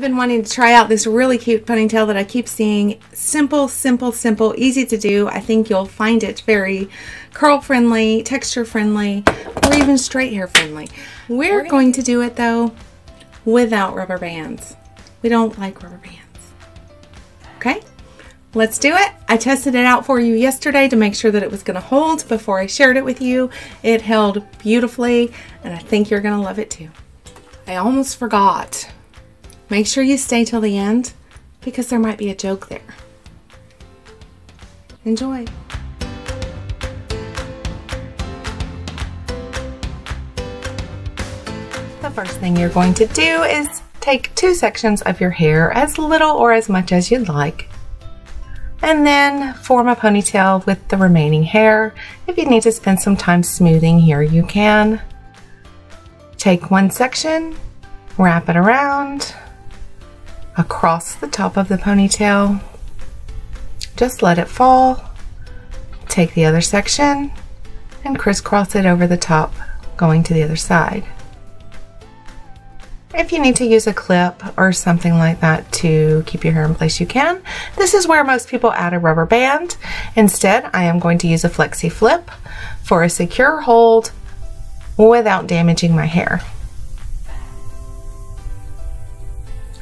I've been wanting to try out this really cute ponytail that I keep seeing. Simple, simple, simple, easy to do. I think you'll find it very curl friendly, texture friendly, or even straight hair friendly. We're going to do it though without rubber bands. We don't like rubber bands. Okay, let's do it. I tested it out for you yesterday to make sure that it was going to hold before I shared it with you. It held beautifully, and I think you're going to love it too. I almost forgot. Make sure you stay till the end because there might be a joke there. Enjoy. The first thing you're going to do is take 2 sections of your hair, as little or as much as you'd like, and then form a ponytail with the remaining hair. If you need to spend some time smoothing here, you can. Take 1 section, wrap it around across the top of the ponytail. Just let it fall. Take the other section and crisscross it over the top, going to the other side. If you need to use a clip or something like that to keep your hair in place, you can. This is where most people add a rubber band. Instead, I am going to use a Flexi Flip for a secure hold without damaging my hair.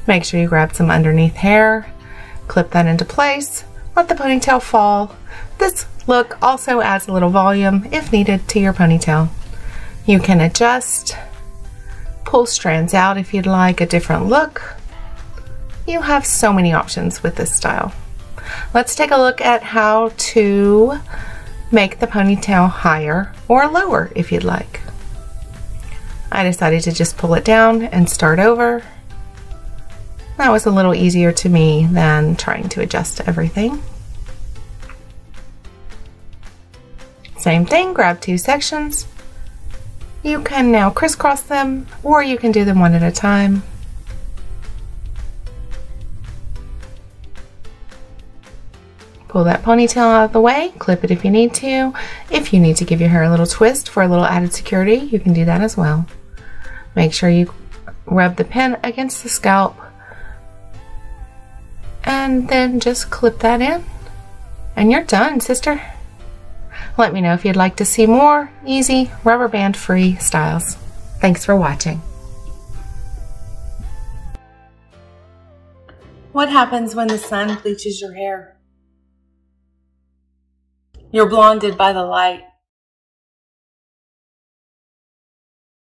Make sure you grab some underneath hair, clip that into place, let the ponytail fall. This look also adds a little volume, if needed, to your ponytail. You can adjust, pull strands out if you'd like a different look. You have so many options with this style. Let's take a look at how to make the ponytail higher or lower if you'd like. I decided to just pull it down and start over. That was a little easier to me than trying to adjust everything. Same thing, grab 2 sections. You can now crisscross them, or you can do them one at a time. Pull that ponytail out of the way, clip it if you need to. If you need to give your hair a little twist for a little added security, you can do that as well. Make sure you rub the pin against the scalp, and then just clip that in, and you're done, sister. Let me know if you'd like to see more easy rubber band free styles. Thanks for watching. What happens when the sun bleaches your hair? You're blonded by the light.